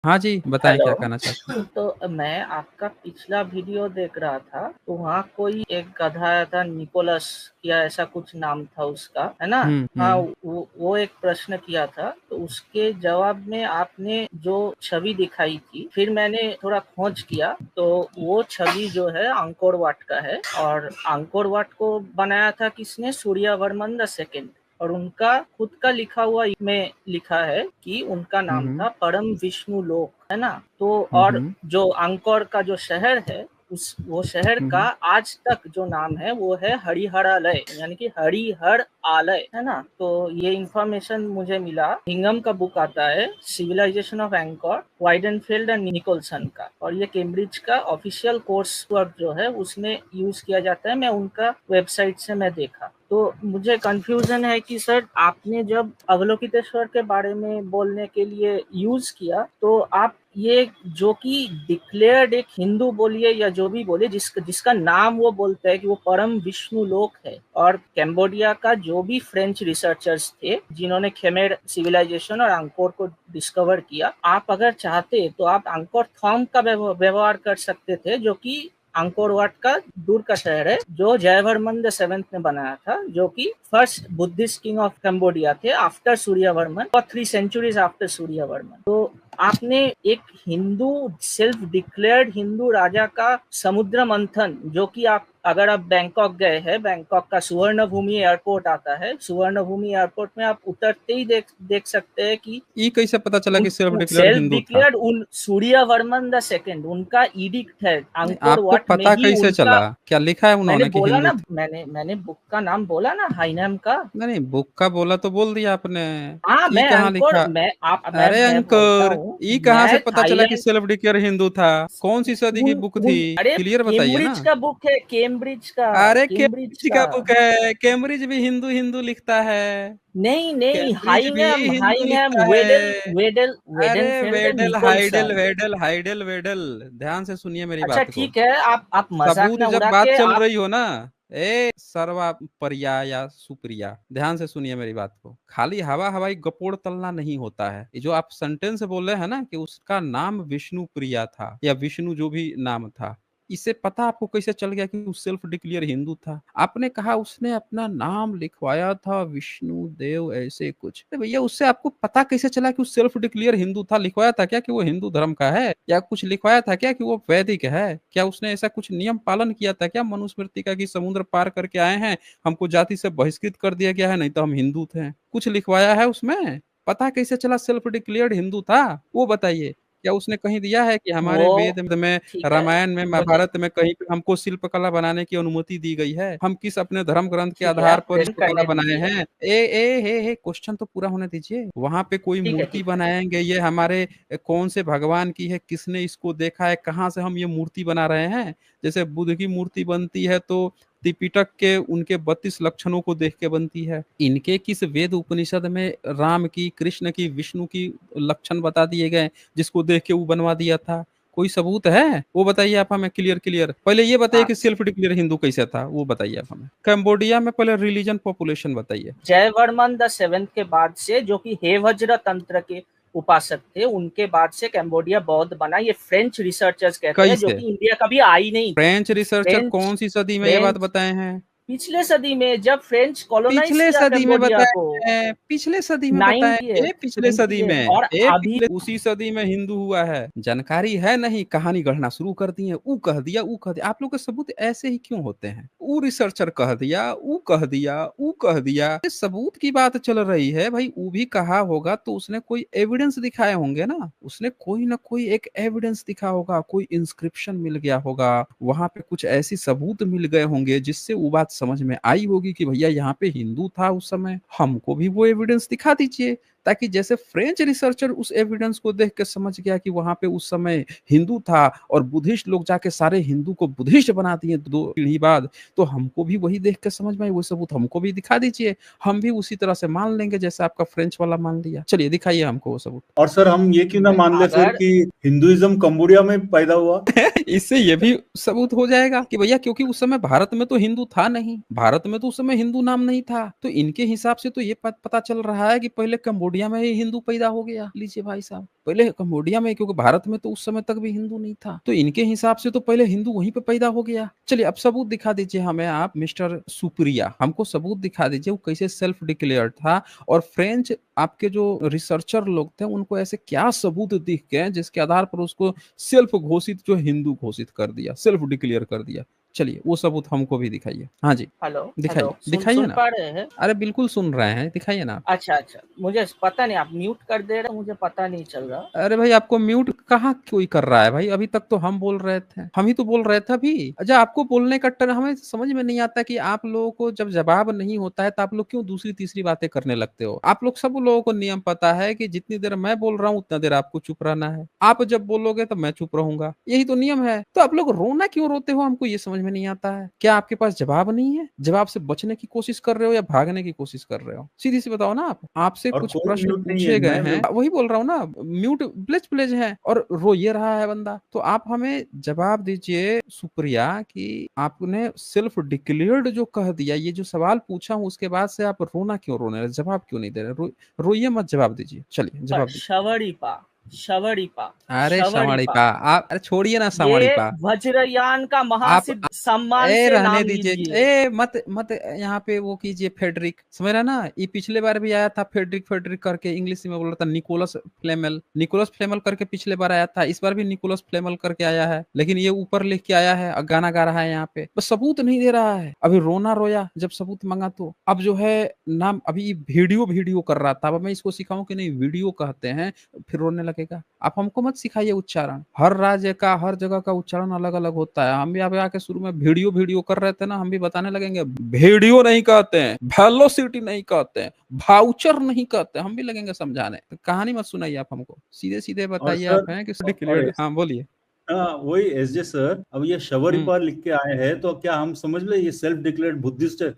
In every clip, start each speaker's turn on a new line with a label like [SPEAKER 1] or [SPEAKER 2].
[SPEAKER 1] हाँ जी, बताएं
[SPEAKER 2] हेलो।
[SPEAKER 1] क्या कहना चाहते हैं।
[SPEAKER 2] तो मैं आपका पिछला वीडियो देख रहा था, तो वहाँ कोई एक गधा आया था, निकोलस या ऐसा कुछ नाम था उसका, है ना? हाँ,
[SPEAKER 1] हम्म।
[SPEAKER 2] वो एक प्रश्न किया था, तो उसके जवाब में आपने जो छवि दिखाई थी, फिर मैंने थोड़ा खोज किया, तो वो छवि जो है अंकोर वाट का है, और अंकोर वाट को बनाया था किसने? Suryavarman the second. और उनका खुद का लिखा हुआ में लिखा है कि उनका नाम
[SPEAKER 1] हम्म।
[SPEAKER 2] था परम विष्णु लोक, है ना? तो और
[SPEAKER 1] हम्म।
[SPEAKER 2] जो अंकोर का जो शहर है, उस वो शहर का
[SPEAKER 1] हम्म।
[SPEAKER 2] आज तक जो नाम है वो है हरिहरालय, यानी कि हरिहर आलय, है ना? तो ये इंफॉर्मेशन मुझे मिला, हिंगम का बुक आता है civilization of Angkor, Weidenfeld and Nicolson का, और ये कैम्ब्रिज का ऑफिशियल कोर्स वर्क जो है उसमें यूज किया जाता है। मैं उनका वेबसाइट से मैं देखा, तो मुझे कंफ्यूजन है कि सर आपने जब अवलोकितेश्वर के बारे में बोलने के लिए यूज किया, तो आप ये जो कि डिक्लेयर्ड एक हिंदू बोलिए या जो भी बोलिए, जिसका नाम वो बोलते हैं कि वो परम विष्णु लोक है, और कैम्बोडिया का जो भी फ्रेंच रिसर्चर्स थे जिन्होंने खेमेर सिविलाइजेशन और अंकोर को डिस्कवर किया, आप अगर चाहते तो आप अंकोर थॉम का व्यवहार कर सकते थे, जो कि अंकोर वाट का दूर का शहर है, जो जयवर्मन द सेवेंथ ने बनाया था, जो कि first Buddhist king of Cambodia थे आफ्टर सूर्यवर्मन, और 3 सेंचुरीज आफ्टर सूर्यवर्मन। तो आपने एक हिंदू, सेल्फ डिक्लेयर्ड हिंदू राजा का समुद्र मंथन, जो कि आप अगर आप बैंकॉक गए हैं, बैंकॉक का सुवर्ण भूमि एयरपोर्ट आता है, सुवर्ण भूमि एयरपोर्ट में आप उतरते ही देख सकते हैं कि
[SPEAKER 1] ये कैसे पता चला कि सेल्फ डिक्लेयर्ड
[SPEAKER 2] सेल्फ
[SPEAKER 1] हिंदू था?
[SPEAKER 2] डिक्लेयर्ड उन सूर्यवर्मन द सेकेंड, उनका इडिक्ट है
[SPEAKER 1] नहीं,
[SPEAKER 2] अंकोर
[SPEAKER 1] आपको
[SPEAKER 2] वाट में
[SPEAKER 1] पता
[SPEAKER 2] ही
[SPEAKER 1] कैसे
[SPEAKER 2] उनका।
[SPEAKER 1] चला? क्या लिखा है
[SPEAKER 2] मैंने
[SPEAKER 1] उन्होंने कि
[SPEAKER 2] बोला
[SPEAKER 1] हिंदू
[SPEAKER 2] ना,
[SPEAKER 1] था?
[SPEAKER 2] मैंने बुक का नाम बोला ना, हाइनम का।
[SPEAKER 1] नहीं नहीं, बुक का बोला तो बोल दिया आपने।
[SPEAKER 2] हाँ,
[SPEAKER 1] ई
[SPEAKER 2] मैं
[SPEAKER 1] कहाँ
[SPEAKER 2] अंकोर,
[SPEAKER 1] लिखा?
[SPEAKER 2] मैं
[SPEAKER 1] अरे
[SPEAKER 2] मैं बोलता
[SPEAKER 1] अंकुर,
[SPEAKER 2] हूँ,
[SPEAKER 1] ई कहाँ से
[SPEAKER 2] मैं
[SPEAKER 1] पता चला कि
[SPEAKER 2] थाईलैंड,
[SPEAKER 1] सेल्फ डिक्लेयर हिंदू था? कौन सी सदी की बुक थी?
[SPEAKER 2] अरे
[SPEAKER 1] क्लियर बताइए ना।
[SPEAKER 2] कैम्ब्रिज का बुक है, कैम्ब्रिज का,
[SPEAKER 1] अरे
[SPEAKER 2] कैम्ब्रिज
[SPEAKER 1] कैम्ब्रिज
[SPEAKER 2] का।
[SPEAKER 1] का बुक है, कैम्ब्रिज भी हिंदू हिंदू लिखता है।
[SPEAKER 2] नहीं नहीं,
[SPEAKER 1] कैम्ब्रिज भी
[SPEAKER 2] हाइनम
[SPEAKER 1] हिंदू
[SPEAKER 2] हाइनम
[SPEAKER 1] लिखता है।
[SPEAKER 2] वेडल वेडल
[SPEAKER 1] अरे
[SPEAKER 2] वेडनफेल्ड एंड
[SPEAKER 1] वेडल हाइडल
[SPEAKER 2] निकोलसन।
[SPEAKER 1] वेडल हाइडल वेडल, ध्यान से सुनिए मेरी
[SPEAKER 2] अच्छा
[SPEAKER 1] बात को।
[SPEAKER 2] ठीक है, आप मजाक
[SPEAKER 1] सबूत
[SPEAKER 2] ना
[SPEAKER 1] जब
[SPEAKER 2] उड़ा
[SPEAKER 1] बात
[SPEAKER 2] के
[SPEAKER 1] चल
[SPEAKER 2] आप।
[SPEAKER 1] रही हो ना, ए सर्वा परिया या सुप्रिया, ध्यान से सुनिए मेरी बात को। खाली हवा हवाई गपोड़ तलना नहीं होता है। ये जो आप सेंटेंस बोल रहे हैं ना कि उसका नाम विष्णु प्रिया था या विष्णु जो भी नाम था, इससे पता आपको कैसे चल गया कि वो सेल्फ डिक्लेयर हिंदू था? आपने कहा उसने अपना नाम लिखवाया था विष्णु देव ऐसे कुछ। अरे भैया, उससे आपको पता कैसे चला कि वो सेल्फ डिक्लेयर हिंदू था? लिखवाया था क्या कि वो हिंदू धर्म का है, या कुछ लिखवाया था क्या कि वो वैदिक है? क्या उसने ऐसा कुछ नियम पालन किया था क्या मनुस्मृति का कि समुद्र पार करके आए हैं, हमको जाति से बहिष्कृत कर दिया गया है, नहीं तो हम हिंदू थे? कुछ लिखवाया है उसमें? पता कैसे चला सेल्फ डिक्लेयर्ड हिंदू था? वो बताइए। क्या उसने कहीं दिया है कि हमारे
[SPEAKER 2] वो
[SPEAKER 1] वेद में,
[SPEAKER 2] ठीक है,
[SPEAKER 1] रामायण में,
[SPEAKER 2] मुझे
[SPEAKER 1] महाभारत में कहीं पे हमको शिल्प कला बनाने की अनुमति दी गई है? हम किस अपने धर्म ग्रंथ के
[SPEAKER 2] ठीक है,
[SPEAKER 1] आधार
[SPEAKER 2] आप
[SPEAKER 1] पर
[SPEAKER 2] प्रेजेंट
[SPEAKER 1] शिल्प कला
[SPEAKER 2] करने
[SPEAKER 1] बनाए
[SPEAKER 2] दीजिए।
[SPEAKER 1] हैं? ए हे हे, क्वेश्चन तो पूरा होने दीजिए। वहां पे कोई
[SPEAKER 2] ठीक है,
[SPEAKER 1] मूर्ति
[SPEAKER 2] ठीक है।
[SPEAKER 1] बनाएंगे, ये हमारे कौन से भगवान की है, किसने इसको देखा है, कहाँ से हम ये मूर्ति बना रहे हैं? जैसे बुद्ध की मूर्ति बनती है तो त्रिपिटक के उनके 32 लक्षणों को देख के बनती है। इनके किस वेद उपनिषद में राम की, कृष्ण की, विष्णु की लक्षण बता दिए गए जिसको देख के वो बनवा दिया था? कोई सबूत है? वो बताइए आप हमें क्लियर क्लियर। पहले ये बताइए
[SPEAKER 2] हाँ,
[SPEAKER 1] कि सेल्फ डिक्लेयर हिंदू कैसे था, वो बताइए आप हमें। कंबोडिया में पहले रिलीजन पॉपुलेशन बताइए।
[SPEAKER 2] जयवर्मन द सेवेंथ के बाद से, जो कि हे वज्र तंत्र के उपासक थे, उनके बाद से कैम्बोडिया बौद्ध बना, ये फ्रेंच रिसर्चर्स कहते हैं, जो
[SPEAKER 1] कैसे?
[SPEAKER 2] कि इंडिया कभी आई नहीं थी।
[SPEAKER 1] फ्रेंच रिसर्चर
[SPEAKER 2] फ्रेंच
[SPEAKER 1] कौन सी सदी में ये बात
[SPEAKER 2] फ्रेंच
[SPEAKER 1] बताए हैं?
[SPEAKER 2] पिछले सदी में, जब फ्रेंच कॉलोनाइज
[SPEAKER 1] पिछले
[SPEAKER 2] किया
[SPEAKER 1] सदी में
[SPEAKER 2] कैम्बोडिया
[SPEAKER 1] बताए
[SPEAKER 2] को,
[SPEAKER 1] हैं, पिछले सदी में बताए
[SPEAKER 2] 98,
[SPEAKER 1] ए पिछले सदी
[SPEAKER 2] 28,
[SPEAKER 1] में,
[SPEAKER 2] और
[SPEAKER 1] ए
[SPEAKER 2] अभी।
[SPEAKER 1] पिछले उसी सदी में हिंदू हुआ है। जानकारी है नहीं, कहानी गढ़ना शुरू कर दिए। ऊ कह दिया, ऊ कह दिया। आप लोग के सबूत ऐसे ही क्यों होते हैं? ऊ रिसर्चर कह दिया, ऊ कह दिया, ऊ कह दिया। ये सबूत की बात चल रही है भाई। ऊ भी कहा होगा तो उसने कोई एविडेंस दिखाए होंगे ना। उसने कोई ना कोई एक एविडेंस दिखा होगा, कोई इंस्क्रिप्शन मिल गया होगा, वहां पे कुछ ऐसी सबूत मिल गए होंगे जिससे वो बात समझ में आई होगी कि भैया यहाँ पे हिंदू था उस समय। हमको भी वो एविडेंस दिखा दीजिए, ताकि जैसे फ्रेंच रिसर्चर उस एविडेंस को देख के समझ गया कि वहां पे उस समय हिंदू था और बुद्धिस्ट लोग जाके सारे हिंदू को बुद्धिस्ट बना दिए 2 पीढ़ी बाद, तो हमको भी वही देख के समझ में आई। वो सबूत हमको भी दिखा दीजिए, हम भी उसी तरह से मान लेंगे जैसे आपका फ्रेंच वाला मान लिया। चलिए दिखाइए हमको वो सबूत।
[SPEAKER 3] और सर हम ये क्यों ना मान ले फिर
[SPEAKER 2] अगर
[SPEAKER 3] कि हिंदुइज्म कंबोडिया में पैदा हुआ।
[SPEAKER 1] इससे ये भी सबूत हो जाएगा कि भैया क्योंकि उस समय भारत में तो हिंदू था नहीं, भारत में तो उस समय हिंदू नाम नहीं था, तो इनके हिसाब से तो ये पता चल रहा है कि पहले कंबोडिया कंबोडिया में ही हिंदू पैदा हो गया। लीजिए भाई साहब, पहले कंबोडिया में, क्योंकि भारत में तो उस समय तक भी हिंदू नहीं था, तो इनके हिसाब से तो पहले हिंदू वहीं पे पैदा हो गया। चलिए अब सबूत दिखा दीजिए हमें आप मिस्टर सुप्रिया, हमको सबूत दिखा दीजिए वो कैसे सेल्फ डिक्लेयर्ड था, और फ्रेंच आपके जो रिसर्चर लोग थे उनको ऐसे क्या सबूत दिख गए जिसके आधार पर उसको सेल्फ घोषित जो हिंदू घोषित कर दिया, सेल्फ डिक्लेयर कर दिया। चलिए वो सबूत हमको भी दिखाइए। हाँ जी,
[SPEAKER 2] हेलो
[SPEAKER 1] दिखाइए
[SPEAKER 2] हेलो, सुन
[SPEAKER 1] दिखाइए
[SPEAKER 2] सुन
[SPEAKER 1] ना।
[SPEAKER 2] पा रहे हैं?
[SPEAKER 1] अरे बिल्कुल सुन रहे हैं, दिखाइए ना आप।
[SPEAKER 2] अच्छा अच्छा, मुझे पता नहीं, आप म्यूट कर दे रहे, मुझे पता नहीं चल रहा।
[SPEAKER 1] अरे भाई आपको म्यूट कहाँ कोई कर रहा है भाई, अभी तक तो हम बोल रहे थे, हम ही तो बोल रहे थे अभी। अच्छा आपको बोलने का टर्न हमें समझ में नहीं आता कि आप लोगों को जब जवाब नहीं होता है तो आप लोग क्यों दूसरी तीसरी बातें करने लगते हो। आप लोग सब लोगों को नियम पता है कि जितनी देर मैं बोल रहा हूँ उतना देर आपको चुप रहना है, आप जब बोलोगे तो मैं चुप रहूंगा, यही तो नियम है। तो आप लोग रोना क्यों रोते हो, हमको ये समझ में नहीं आता है। क्या आपके पास जवाब नहीं है, जवाब से बचने की कोशिश कर रहे हो या भागने की कोशिश कर रहे हो, सीधी सी बताओ ना। आप आपसे
[SPEAKER 3] और
[SPEAKER 1] कुछ
[SPEAKER 3] कोई
[SPEAKER 1] प्रश्न
[SPEAKER 3] म्यूट नहीं है,
[SPEAKER 1] पूछे गए
[SPEAKER 3] मैं
[SPEAKER 1] हैं,
[SPEAKER 3] म्यूट।
[SPEAKER 1] वही बोल रहा हूँ ना, म्यूट प्लेज प्लेज है और रो ये रहा है बंदा। तो आप हमें जवाब दीजिए सुप्रिया कि आपने सेल्फ डिक्लेयर्ड जो कह दिया, ये जो सवाल पूछा हूँ उसके बाद से आप रोना क्यों, रोने रहे, जवाब क्यों नहीं दे रहे, रोइए मत, जवाब दीजिए, चलिए
[SPEAKER 2] पर
[SPEAKER 1] जवाब दीजिए।
[SPEAKER 2] शवरीपा, शवरीपा,
[SPEAKER 1] अरे
[SPEAKER 2] शवरीपा,
[SPEAKER 1] संवरिपा, आप अरे छोड़िए ना
[SPEAKER 2] ये
[SPEAKER 1] संवरिपा।
[SPEAKER 2] वज्रयान का
[SPEAKER 1] आप
[SPEAKER 2] महासिद्ध सम्मान
[SPEAKER 1] ए
[SPEAKER 2] से
[SPEAKER 1] रहने
[SPEAKER 2] नाम
[SPEAKER 1] दीजिए,
[SPEAKER 2] लीजिए।
[SPEAKER 1] ए मत मत यहाँ पे वो कीजिए फेडरिक, समझ रहा ना, ये पिछले बार भी आया था फेडरिक फेडरिक करके, इंग्लिश में बोल रहा था निकोलस फ्लेमल, निकोलस फ्लेमल करके पिछले बार आया था, इस बार भी निकोलस फ्लेमल करके आया है, लेकिन ये ऊपर लिख के आया है और गाना गा रहा है यहाँ पे, बस सबूत नहीं दे रहा है। अभी रोना रोया जब सबूत मांगा तो अब जो है नाम, अभी वीडियो वीडियो कर रहा था, अब मैं इसको सिखाऊं कि नहीं वीडियो कहते हैं, फिर रोने लगेगा। आप हमको मत सिखाइए उच्चारण, हर राज्य का हर जगह का उच्चारण अलग अलग होता है। हम भी आप आके शुरू में वीडियो वीडियो कर रहे थे ना, हम भी बताने लगेंगे वीडियो नहीं कहते हैं, वेलोसिटी नहीं कहते हैं, वाउचर नहीं कहते, हम भी लगेंगे समझाने। तो कहानी मत सुनाइए आप हमको, सीधे सीधे
[SPEAKER 3] और
[SPEAKER 1] बताइए
[SPEAKER 3] सर,
[SPEAKER 1] आप हैं कि
[SPEAKER 3] और
[SPEAKER 1] डिक्लेयर्ड। हाँ बोलिए।
[SPEAKER 3] हाँ, वही एसजे सर, अब ये
[SPEAKER 1] हम्म।
[SPEAKER 3] शबरीपा लिख के आए हैं तो क्या हम समझ ले ये सेल्फ डिक्लेयर्ड बुद्धिस्ट है?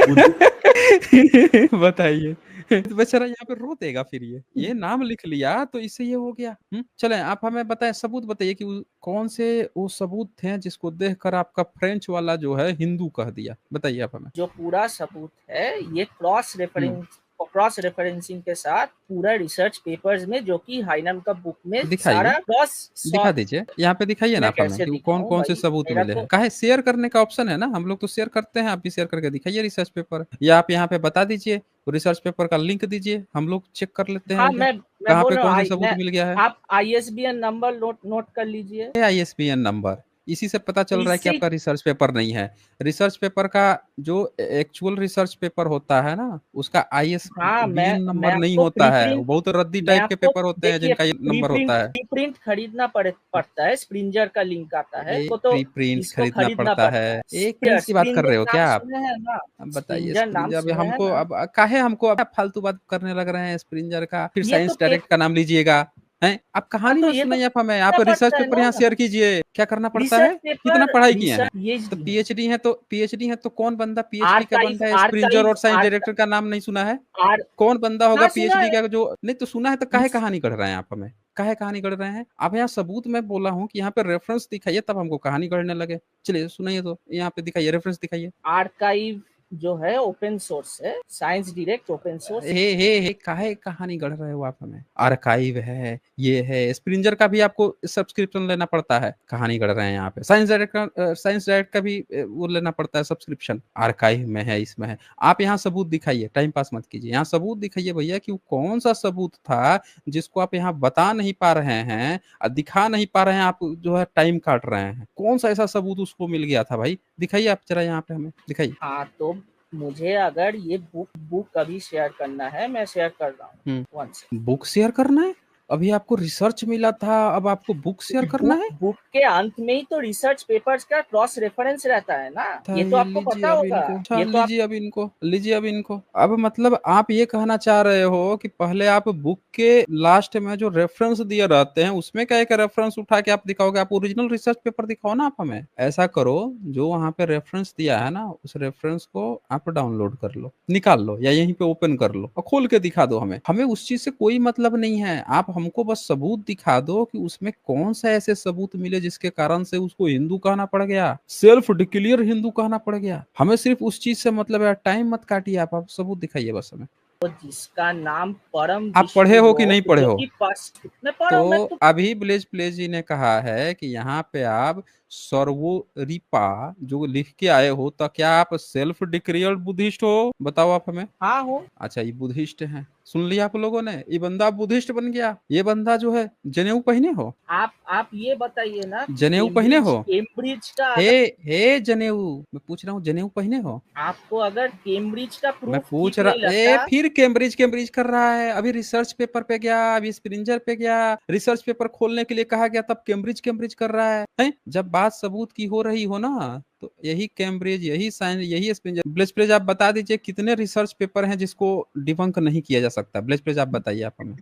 [SPEAKER 3] बुद्धिस्ट।
[SPEAKER 1] बताइए। तो बेचारा यहाँ पे रो देगा, फिर ये नाम लिख लिया तो इससे ये हो गया। चलें आप हमें बताएं, सबूत बताइए कि कौन से वो सबूत थे जिसको देखकर आपका फ्रेंच वाला जो है हिंदू कह दिया, बताइए आप हमें।
[SPEAKER 2] जो पूरा सबूत है ये
[SPEAKER 1] हम्म
[SPEAKER 2] क्रॉस रेफरेंसिंग के साथ पूरा रिसर्च पेपर्स में, जो कि हाइनम का बुक में
[SPEAKER 1] दिखाइए,
[SPEAKER 2] सारा क्रॉस
[SPEAKER 1] दिखा
[SPEAKER 2] सॉर्ट।
[SPEAKER 1] दीजिए यहाँ पे, दिखाइए ना
[SPEAKER 2] मैं
[SPEAKER 1] आप हमें
[SPEAKER 2] कैसे
[SPEAKER 1] कि वो कौन
[SPEAKER 2] दिखाऊं
[SPEAKER 1] कौन से
[SPEAKER 2] भाई,
[SPEAKER 1] सबूत
[SPEAKER 2] मेरा
[SPEAKER 1] मिले
[SPEAKER 2] तो।
[SPEAKER 1] हैं। काहे शेयर करने का ऑप्शन है ना, हम लोग तो शेयर करते हैं, आप भी शेयर करके दिखाइए रिसर्च पेपर, या आप यहाँ पे बता दीजिए रिसर्च पेपर का लिंक दीजिए, हम लोग चेक कर लेते हैं
[SPEAKER 2] हाँ,
[SPEAKER 1] आगे
[SPEAKER 2] मैं
[SPEAKER 1] कहाँ पे
[SPEAKER 2] बोल रहा
[SPEAKER 1] कौन
[SPEAKER 2] हूँ,
[SPEAKER 1] से सबूत मिल गया है।
[SPEAKER 2] आप आईएसबीएन नंबर नोट नोट कर लीजिए।
[SPEAKER 1] आईएसबीएन नंबर, इसी से पता चल रहा है कि
[SPEAKER 2] इसी।
[SPEAKER 1] आपका रिसर्च पेपर नहीं है। रिसर्च पेपर का जो एक्चुअल रिसर्च पेपर होता है ना, उसका
[SPEAKER 2] हाँ,
[SPEAKER 1] आईएसबीएन
[SPEAKER 2] मैं
[SPEAKER 1] नंबर नहीं
[SPEAKER 2] आपको
[SPEAKER 1] होता
[SPEAKER 2] प्री
[SPEAKER 1] है, वो
[SPEAKER 2] प्रिंट
[SPEAKER 1] बहुत रद्दी
[SPEAKER 2] मैं
[SPEAKER 1] टाइप के
[SPEAKER 2] आपको
[SPEAKER 1] पेपर होते हैं
[SPEAKER 2] देखिए,
[SPEAKER 1] जिनका ये नंबर होता है।
[SPEAKER 2] प्री प्रिंट खरीदना पड़ता है, स्प्रिंजर का लिंक आता है,
[SPEAKER 1] ये
[SPEAKER 2] वो तो
[SPEAKER 1] प्री प्रिंट
[SPEAKER 2] इसको
[SPEAKER 1] खरीदना
[SPEAKER 2] खरीदना
[SPEAKER 1] पड़ता है,
[SPEAKER 2] पड़ता है।
[SPEAKER 1] एक कैसी बात कर
[SPEAKER 2] स्प्रिंजर
[SPEAKER 1] रहे हो
[SPEAKER 2] नाम
[SPEAKER 1] क्या आप।
[SPEAKER 2] सुने हैं ना?
[SPEAKER 1] अब बताइए
[SPEAKER 2] स्प्रिंजर नाम
[SPEAKER 1] स्प्रिंजर, अभी
[SPEAKER 2] सुने हैं
[SPEAKER 1] हमको
[SPEAKER 2] ना?
[SPEAKER 1] अब काहे हमको अब फालतू बात करने लग रहे हैं स्प्रिंजर का, फिर
[SPEAKER 2] ये तो
[SPEAKER 1] साइंस डायरेक्ट का नाम लीजिएगा। हैं आप
[SPEAKER 2] हाँ,
[SPEAKER 1] कहानी
[SPEAKER 2] तो
[SPEAKER 1] मत
[SPEAKER 2] ये तो
[SPEAKER 1] सुनाइए आप हमें, आप
[SPEAKER 2] करना
[SPEAKER 1] रिसर्च
[SPEAKER 2] पड़ता है
[SPEAKER 1] पेपर
[SPEAKER 2] ना।
[SPEAKER 1] यहाँ शेयर कीजिए, क्या करना पड़ता
[SPEAKER 2] रिसर्च
[SPEAKER 1] है, कितना
[SPEAKER 2] पेपर,
[SPEAKER 1] पढ़ाई किए हैं।
[SPEAKER 2] रिसर्च ये
[SPEAKER 1] तो पीएचडी है तो कौन बंदा पीएचडी का
[SPEAKER 2] आर्काइव,
[SPEAKER 1] बंदा है, स्प्रिंजर और साइंस डायरेक्टर का नाम नहीं सुना है।
[SPEAKER 2] आर
[SPEAKER 1] कौन बंदा होगा
[SPEAKER 2] हाँ, सुना
[SPEAKER 1] पीएचडी
[SPEAKER 2] है।
[SPEAKER 1] का जो नहीं, तो सुना है तो काहे
[SPEAKER 2] इस
[SPEAKER 1] कहानी गढ़ रहे हैं आप हमें, काहे कहानी गढ़ रहे हैं आप। यहाँ सबूत में बोला हूँ कि यहाँ पे रेफरेंस दिखाइए तब हमको कहानी गढ़ने लगे। चलिए सुनाइए, तो यहाँ पे दिखाइए, रेफरेंस दिखाइए।
[SPEAKER 2] आर्काइव जो है ओपन सोर्स है, साइंस डायरेक्ट ओपन सोर्स।
[SPEAKER 1] हे काहे कहानी गढ़ रहे हो आप हमें। आर्काइव है, ये है, स्प्रिंजर का भी आपको सब्सक्रिप्शन लेना पड़ता है, कहानी गढ़ रहे हैं यहाँ पे। साइंस डायरेक्ट का भी वो लेना पड़ता है सब्सक्रिप्शन, आर्काइव में है, इसमें है। आप यहाँ सबूत दिखाइए, टाइम पास मत कीजिए, यहाँ सबूत दिखाइए भैया कि वो कौन सा सबूत था जिसको आप यहाँ बता नहीं पा रहे हैं, दिखा नहीं पा रहे हैं, आप जो है टाइम काट रहे हैं। कौन सा ऐसा सबूत उसको मिल गया था भाई, दिखाइए आप जरा यहाँ पे हमें दिखाइए।
[SPEAKER 2] हाँ, तो मुझे अगर ये बुक कभी शेयर करना है, मैं शेयर कर रहा हूँ वंस।
[SPEAKER 1] बुक शेयर करना है, अभी आपको रिसर्च मिला था, अब आपको बुक शेयर करना है।
[SPEAKER 2] बुक के अंत में ही तो रिसर्च पेपर्स का क्रॉस रेफरेंस रहता है ना, ये तो
[SPEAKER 1] ये
[SPEAKER 2] आपको
[SPEAKER 1] लीजिए
[SPEAKER 2] पता
[SPEAKER 1] अब
[SPEAKER 2] होगा।
[SPEAKER 1] इनको, अच्छा
[SPEAKER 2] ये तो आप
[SPEAKER 1] लीजिए अब इनको, लीजिए अब इनको। अब मतलब आप ये कहना चाह रहे हो कि पहले आप बुक के लास्ट में जो रेफरेंस दिए रहते हैं उसमें क्या एक रेफरेंस उठा के आप दिखाओगे, आप ओरिजिनल रिसर्च पेपर दिखाओ ना आप हमें। ऐसा करो, जो वहां पे रेफरेंस दिया है ना उस रेफरेंस को आप डाउनलोड कर लो, निकाल लो, या यहीं पे ओपन कर लो और खोल के दिखा दो हमें। हमें उस चीज से कोई मतलब नहीं है, आप हमको बस सबूत दिखा दो कि उसमें कौन सा ऐसे सबूत मिले जिसके कारण से उसको हिंदू कहना पड़ गया, सेल्फ डिक्लेयर हिंदू कहना पड़ गया। हमें सिर्फ उस चीज से मतलब है, टाइम मत काटिए आप सबूत दिखाइए बस हमें।
[SPEAKER 2] तो जिसका नाम परम
[SPEAKER 1] आप पढ़े हो कि नहीं
[SPEAKER 2] विष्णुलोक,
[SPEAKER 1] पढ़े
[SPEAKER 2] जो
[SPEAKER 1] हो?
[SPEAKER 2] कि मैं पढ़ा हूँ, मैं
[SPEAKER 1] तो
[SPEAKER 2] तो
[SPEAKER 1] अभी ब्लेज प्लेज जी ने कहा है कि यहाँ पे आप सर्वोरिपा जो लिख के आए हो, तो क्या आप सेल्फ डिक्लेयर्ड बुद्धिस्ट हो? बताओ आप हमें।
[SPEAKER 2] हाँ हूँ।
[SPEAKER 1] अच्छा, ये बुद्धिस्ट हैं, सुन लिया आप लोगों ने, ये बंदा बुद्धिस्ट बन गया। ये बंदा जो है, जनेऊ पहने हो?
[SPEAKER 2] आप ये बताइए ना कि
[SPEAKER 1] जनेऊ पहने हो?
[SPEAKER 2] केम्ब्रिज का
[SPEAKER 1] हे
[SPEAKER 2] अगर
[SPEAKER 1] हे जनेऊ, मैं पूछ रहा हूँ, जनेऊ पहने हो?
[SPEAKER 2] आपको अगर केम्ब्रिज का
[SPEAKER 1] मैं
[SPEAKER 2] प्रूफ
[SPEAKER 1] पूछ
[SPEAKER 2] ठीक नहीं
[SPEAKER 1] रहा, ए
[SPEAKER 2] लगता,
[SPEAKER 1] फिर कैम्ब्रिज कैम्ब्रिज कर रहा है। अभी रिसर्च पेपर पे गया, अभी स्प्रिंजर पे गया, रिसर्च पेपर खोलने के लिए कहा गया, तब कैम्ब्रिज कैम्ब्रिज कर रहा है? जब बात सबूत की हो रही हो ना, तो यही कैम्ब्रिज, यही साइंस, यही स्प्रिंजर। ब्लेज प्लेज आप बता दीजिए कितने रिसर्च पेपर हैं जिसको डिबंक नहीं किया जा सकता? ब्लेज प्लेज आप बताइए आप हमें।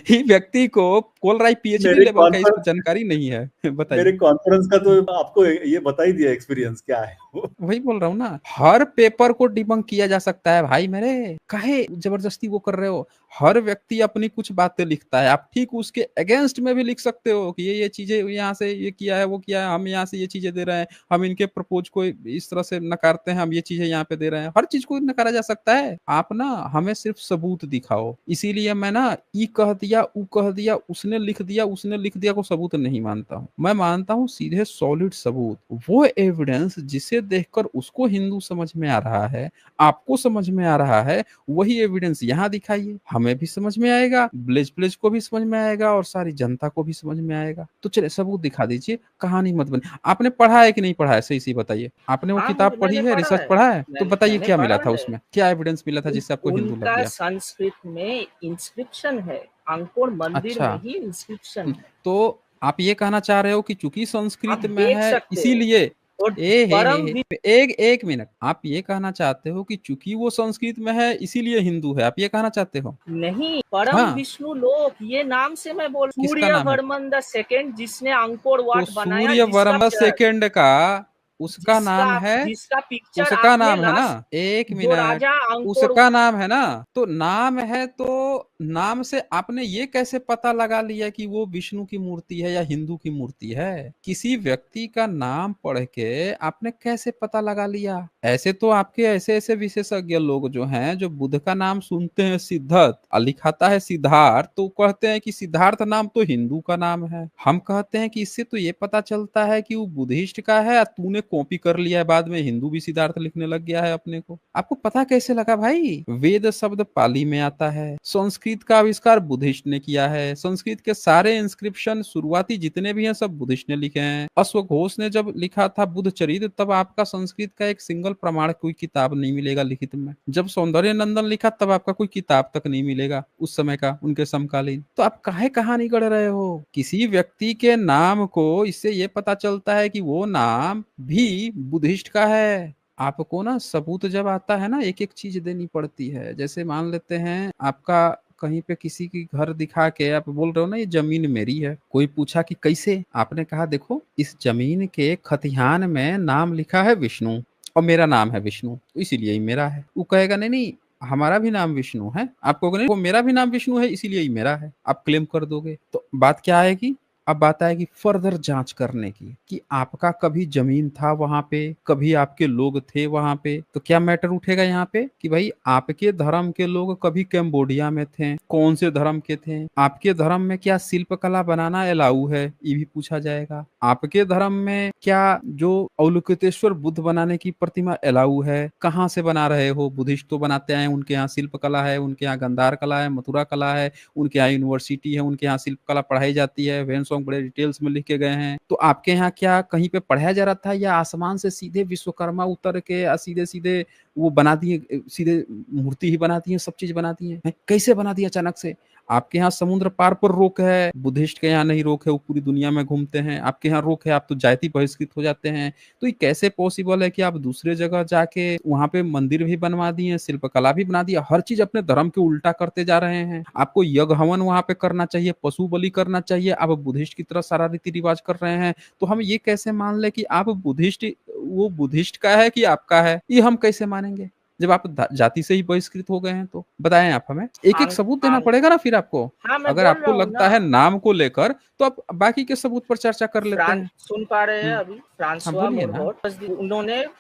[SPEAKER 1] ये व्यक्ति को कोल राई पीएचडी
[SPEAKER 3] मेरे
[SPEAKER 1] लेवल का इसको
[SPEAKER 3] कॉन्फ्रेंस
[SPEAKER 1] जानकारी नहीं है।
[SPEAKER 3] मेरे
[SPEAKER 1] बताइए।
[SPEAKER 3] कॉन्फ्रेंस का तो आपको ये बता ही दिया एक्सपीरियंस क्या है वो।
[SPEAKER 1] वही बोल रहा हूँ ना, हर पेपर को डिबंक किया जा सकता है भाई मेरे। काहे जबरदस्ती वो कर रहे हो? हर व्यक्ति अपनी कुछ बातें लिखता है, आप ठीक उसके अगेंस्ट में भी लिख सकते हो कि ये चीजें यहाँ से ये किया है, वो किया है, हम यहाँ से ये चीजें दे रहे हैं, हम इनके प्रपोज को इस तरह से नकारते हैं, हम ये चीजें यहाँ पे दे रहे हैं। हर चीज को नकारा जा सकता है। आप ना हमें सिर्फ सबूत दिखाओ। इसीलिए मैं ना ई कह दिया, ऊ कह दिया, उसने लिख दिया, उसने लिख दिया को सबूत नहीं मानता हूँ। मैं मानता हूँ सीधे सॉलिड सबूत, वो एविडेंस जिसे देखकर उसको हिंदू समझ में आ रहा है, आपको समझ में आ रहा है, वही एविडेंस यहाँ दिखाइए, हमें भी समझ में आएगा, ब्लेज प्लेज को भी समझ में आएगा, और सारी जनता को भी समझ में आएगा। तो चलिए सबूत दिखा दीजिए, कहानी मत बनी। आपने पढ़ा है कि नहीं पढ़ा है? सही सही बताइए। आपने वो
[SPEAKER 2] हाँ
[SPEAKER 1] किताब पढ़ी
[SPEAKER 2] मैंने
[SPEAKER 1] है,
[SPEAKER 2] पढ़ा
[SPEAKER 1] रिसर्च
[SPEAKER 2] है,
[SPEAKER 1] पढ़ा है? तो बताइए
[SPEAKER 2] मैंने
[SPEAKER 1] क्या मिला
[SPEAKER 2] पढ़ा
[SPEAKER 1] था
[SPEAKER 2] है।
[SPEAKER 1] उसमें, क्या एविडेंस मिला था जिससे आपको हिंदू लग
[SPEAKER 2] उनका
[SPEAKER 1] गया?
[SPEAKER 2] संस्कृत में इंस्क्रिप्शन है, अंकोर मंदिर
[SPEAKER 1] अच्छा।
[SPEAKER 2] में ही इंस्क्रिप्शन है,
[SPEAKER 1] तो आप ये कहना चाह रहे हो कि चूंकि
[SPEAKER 2] आप
[SPEAKER 1] संस्कृत में
[SPEAKER 2] देख
[SPEAKER 1] है
[SPEAKER 2] सकते हो।
[SPEAKER 1] इसीलिए,
[SPEAKER 2] और
[SPEAKER 1] ए
[SPEAKER 2] परम
[SPEAKER 1] हे एक एक मिनट, आप ये कहना चाहते हो कि चूंकि वो संस्कृत में है इसीलिए हिंदू है, आप ये कहना चाहते हो?
[SPEAKER 2] नहीं, परम
[SPEAKER 1] हाँ,
[SPEAKER 2] विष्णु लोक, ये नाम से मैं बोल,
[SPEAKER 1] किसका नाम है?
[SPEAKER 2] सूर्यवर्मन द सेकंड जिसने अंकोर
[SPEAKER 1] तो
[SPEAKER 2] वाट बनाया,
[SPEAKER 1] सूर्य वर्मा सेकंड का उसका नाम है,
[SPEAKER 2] जिसका पिक्चर
[SPEAKER 1] उसका
[SPEAKER 2] आपने
[SPEAKER 1] नाम है ना,
[SPEAKER 2] लास्ट,
[SPEAKER 1] एक
[SPEAKER 2] जो
[SPEAKER 1] मिनट,
[SPEAKER 2] राजा अंकोर,
[SPEAKER 1] उसका नाम है ना, तो नाम है, तो नाम से आपने ये कैसे पता लगा लिया कि वो विष्णु की मूर्ति है या हिंदू की मूर्ति है? किसी व्यक्ति का नाम पढ़ के आपने कैसे पता लगा लिया? ऐसे तो आपके ऐसे ऐसे विशेषज्ञ लोग जो हैं, जो बुद्ध का नाम सुनते हैं सिद्धार्थ और लिखाता है सिद्धार्थ, तो कहते हैं कि सिद्धार्थ नाम तो हिंदू का नाम है। हम कहते हैं कि इससे तो ये पता चलता है कि वो बुद्धिस्ट का है और तूने कॉपी कर लिया है, बाद में हिंदू भी सिद्धार्थ लिखने लग गया है अपने को। आपको पता कैसे लगा भाई? वेद शब्द पाली में आता है, संस्कृत का आविष्कार बुद्धिस्ट ने किया है, संस्कृत के सारे इंस्क्रिप्शन शुरुआती जितने भी हैं सब बुद्धिस्ट ने लिखे हैं। अश्वघोष ने जब लिखा था बुद्ध चरित्र, तब आपका संस्कृत का एक सिंगल प्रमाण कोई किताब नहीं मिलेगा लिखित में। जब सौंदर्य नंदन लिखा तब आपका कोई किताब तक नहीं मिलेगा उस समय का, उनके समकालीन। तो आप काहे कहानी गढ़ रहे हो? किसी व्यक्ति के नाम को इससे ये पता चलता है कि वो नाम भी बुद्धिस्ट का है। आपको ना सबूत जब आता है ना, एक एक चीज देनी पड़ती है। जैसे मान लेते हैं आपका कहीं पे किसी की घर दिखा के आप बोल रहे हो ना ये जमीन मेरी है, कोई पूछा कि कैसे, आपने कहा देखो इस जमीन के खतिहान में नाम लिखा है विष्णु और मेरा नाम है विष्णु, तो इसीलिए ही मेरा है। वो कहेगा नहीं नहीं, हमारा भी नाम विष्णु है। आप कहोगे नहीं वो मेरा भी नाम विष्णु है इसीलिए ही मेरा है, आप क्लेम कर दोगे। तो बात क्या आएगी? अब बात आएगी फर्दर जांच करने की कि आपका कभी जमीन था वहां पे, कभी आपके लोग थे वहां पे। तो क्या मैटर उठेगा यहाँ पे कि भाई आपके धर्म के लोग कभी कैम्बोडिया में थे, कौन से धर्म के थे, आपके धर्म में क्या शिल्प कला बनाना अलाउ है, ये भी पूछा जाएगा। आपके धर्म में क्या जो अवलोकितेश्वर बुद्ध बनाने की प्रतिमा अलाउ है, कहाँ से बना रहे हो? बुद्धिस्ट तो बनाते हैं, उनके यहाँ शिल्प कला है, उनके यहाँ गंधार कला है, मथुरा कला है, उनके यहाँ यूनिवर्सिटी है, उनके यहाँ शिल्प कला पढ़ाई जाती है, वेन सॉन्ग बड़े डिटेल्स में लिख के गए हैं। तो आपके यहाँ क्या कहीं पे पढ़ाया जा रहा था, या आसमान से सीधे विश्वकर्मा उतर के सीधे सीधे वो बना दिए, सीधे मूर्ति ही बना दी है, सब चीज बना दी है? कैसे बना दिया अचानक से? आपके यहाँ समुद्र पार पर रोक है, बुद्धिस्ट के यहाँ नहीं रोक है, वो पूरी दुनिया में घूमते हैं। आपके यहाँ रोक है, आप तो जाति बहिष्कृत हो जाते हैं। तो ये कैसे पॉसिबल है कि आप दूसरे जगह जाके वहां पे मंदिर भी बनवा दिए, शिल्पकला भी बना दिया, हर चीज अपने धर्म के उल्टा करते जा रहे हैं? आपको यज्ञ हवन वहां पे करना चाहिए, पशु बलि करना चाहिए, आप बुद्धिस्ट की तरह सारा रीति रिवाज कर रहे हैं। तो हम ये कैसे मान ले कि आप बुद्धिस्ट, वो बुद्धिस्ट का है कि आपका है? ये हम कैसे मानेंगे जब आप जाति से ही बहिष्कृत हो गए हैं? तो बताएं आप हमें, एक एक
[SPEAKER 2] आंक,
[SPEAKER 1] सबूत देना
[SPEAKER 2] आंक,
[SPEAKER 1] पड़ेगा ना फिर आपको।
[SPEAKER 2] हाँ मैं
[SPEAKER 1] अगर
[SPEAKER 2] बोल
[SPEAKER 1] आपको
[SPEAKER 2] रहा हूँ
[SPEAKER 1] लगता
[SPEAKER 2] ना।
[SPEAKER 1] है नाम को लेकर, तो आप बाकी के सबूत पर चर्चा कर लेते हैं।
[SPEAKER 2] सुन पा रहे हैं अभी?
[SPEAKER 1] हाँ
[SPEAKER 2] फ्रांसवा
[SPEAKER 1] बोलिए ना।
[SPEAKER 2] मुरहोट,